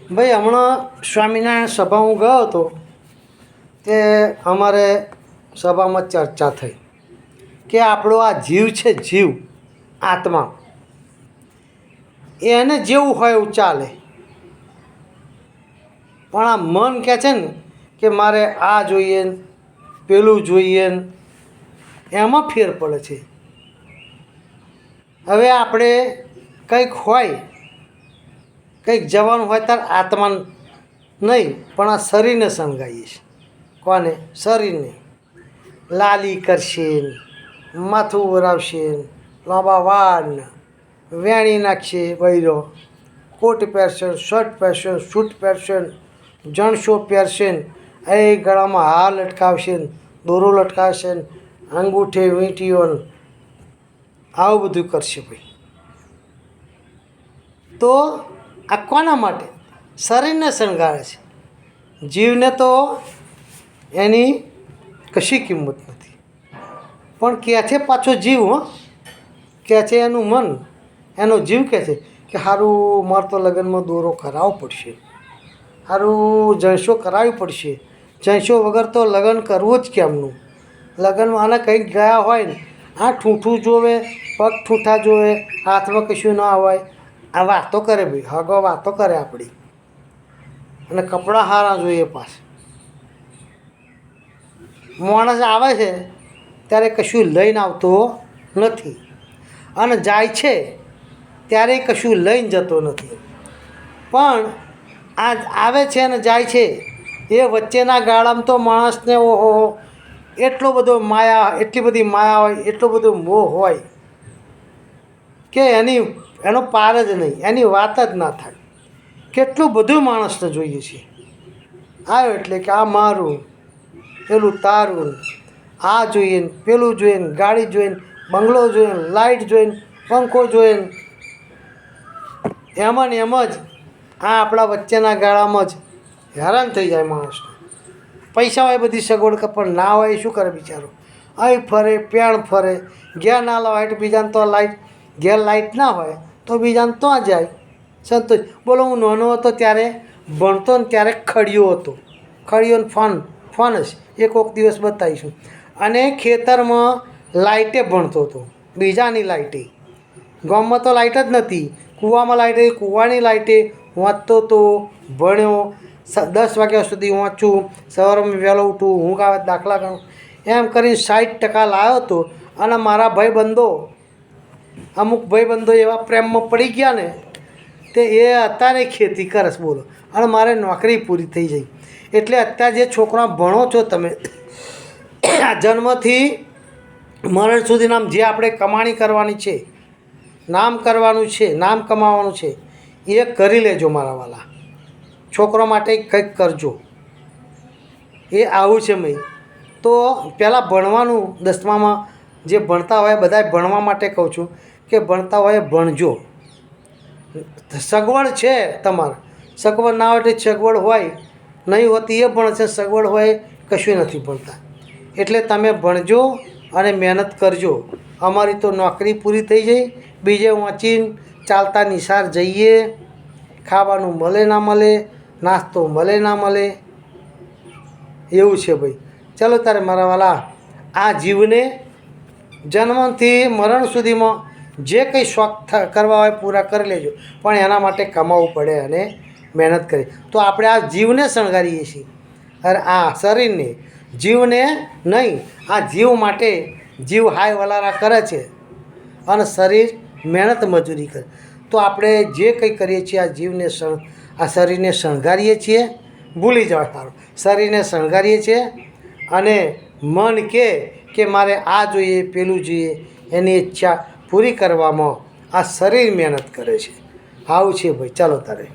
ભાઈ હમણાં સ્વામિનારાયણ સભા હું ગયો હતો તે અમારે સભામાં ચર્ચા થઈ કે આપણો આ જીવ છે, જીવ આત્મા, એને જેવું હોય એવું ચાલે, પણ આ મન કહે છે ને કે મારે આ જોઈએ ને પેલું જોઈએ ને, એમાં ફેર પડે છે. હવે આપણે કંઈક હોય, કંઈક જવાનું હોય ત્યારે આત્મા નહીં પણ આ શરીરને સંગાઈએ છીએ. કોને? શરીરને. લાલી કરશે, માથું વરાવશે, લાંબા વાળ વેણી નાખશે, બૈરો કોટ પહેરશે, શર્ટ પહેરશે, સૂટ પહેરશે, જણસો પહેરશે, એ ગળામાં હાર લટકાવશે, દોરો લટકાવશે, અંગૂઠે વીંટીઓ, આવું બધું કરશે ભાઈ. તો આ કોના માટે? શરીરને શણગારે છે. જીવને તો એની કશી કિંમત નથી, પણ કહે છે પાછો જીવ, કહે છે એનું મન, એનો જીવ કહે છે કે સારું મારે તો લગ્નમાં દોરો કરાવવો પડશે, સારું જણસો કરાવવી પડશે, જણસો વગર તો લગ્ન કરવું જ કેમનું? લગ્નમાં આને કંઈક ગયા હોય ને આ ઠૂંઠું જોવે, પગ ઠૂંઠા જોવે, હાથમાં કશું ના હોય, આ વાતો કરે ભાઈ, હગો વાતો કરે આપણી, અને કપડાં સારા જોઈએ પાછા. માણસ આવે છે ત્યારે કશું લઈને આવતો નથી, અને જાય છે ત્યારે કશું લઈને જતો નથી. પણ આ આવે છે અને જાય છે એ વચ્ચેના ગાળામાં તો માણસને ઓહો એટલો બધો માયા, એટલી બધી માયા હોય, એટલો બધો મોહ હોય કે એનો પાર જ નહીં, એની વાત જ ના થાય. કેટલું બધું માણસને જોઈએ છે. આવ્યો એટલે કે આ મારું, પેલું તારું, આ જોઈએ ને પેલું જોઈએ ને, ગાડી જોઈએ ને, બંગલો જોઈએ ને, લાઇટ જોઈએ ને, પંખો જોઈએ ને, એમાં ને એમ જ આ આપણા વચ્ચેના ગાળામાં જ હેરાન થઈ જાય માણસને. પૈસા હોય બધી સગવડ, પણ ના હોય એ શું કરે બિચારો? અહીં ફરે, પેણ ફરે, ઘેર ના લાવાય બીજાને તો લાઇટ, ઘેર લાઇટ ના હોય તો બીજાને તો જાય સંતોષ. બોલો હું નાનો હતો ત્યારે ભણતો ને ત્યારે ખડિયો હતો, ખડિયો ને ફોન જ એ કોઈક દિવસ બતાવીશું. અને ખેતરમાં લાઇટે ભણતો હતો, બીજાની લાઇટે. ગામમાં તો લાઇટ જ નથી, કૂવામાં લાઇટે, કૂવાની લાઇટે વાંચતો હતો, ભણ્યો. 10 વાગ્યા સુધી વાંચું, સવારમાં વહેલો ઉઠું, ઊંઘ આવે દાખલા ગણું, એમ કરીને 60% લાવ્યો હતો. અને મારા ભાઈબંધો, અમુક ભાઈબંધો એવા પ્રેમમાં પડી ગયા ને તે એ અત્યારે ખેતી કરે છે બોલો, અને મારે નોકરી પૂરી થઈ જાય. એટલે અત્યારે જે છોકરા ભણો છો તમે, આ જન્મથી મરણ સુધીના જે આપણે કમાણી કરવાની છે, નામ કરવાનું છે, નામ કમાવાનું છે, એ કરી લેજો મારા વાલા. છોકરો માટે કંઈક કરજો. એ આવું છે મેં તો પહેલાં ભણવાનું, 10મામાં જે ભણતા હોય બધાય ભણવા માટે કહું છું કે ભણતા હોય ભણજો. સગવડ છે તમારે, સગવડ ના હોય એટલે સગવડ હોય નહીં હોતી એ ભણશે, સગવડ હોય કશું નથી ભણતા. એટલે તમે ભણજો અને મહેનત કરજો. અમારી તો નોકરી પૂરી થઈ જઈ, બીજે વાંચીને ચાલતા નિસાર જઈએ, ખાવાનું મળે ના મળે, નાસ્તો મળે ના મળે, એવું છે ભાઈ. ચાલો તારે મારા વાલા, આ જીવને જન્મથી મરણ સુધીમાં જે કંઈ શોખ કરવા હોય પૂરા કરી લેજો, પણ એના માટે કમાવવું પડે અને મહેનત કરી. તો આપણે આ જીવને શણગારીએ છીએ, અરે આ શરીરને, જીવને નહીં. આ જીવ માટે જીવ હાય વલારા કરે છે અને શરીર મહેનત મજૂરી કરે. તો આપણે જે કંઈ કરીએ છીએ આ જીવને આ શરીરને શણગારીએ છીએ. ભૂલી જાઓ સારું, શરીરને શણગારીએ છીએ. અને મન કે મારે આ જોઈએ પેલું જોઈએ, એની ઈચ્છા પૂરી કરવામાં આ શરીર મહેનત કરે છે. આવું છે ભાઈ. ચાલો તારે.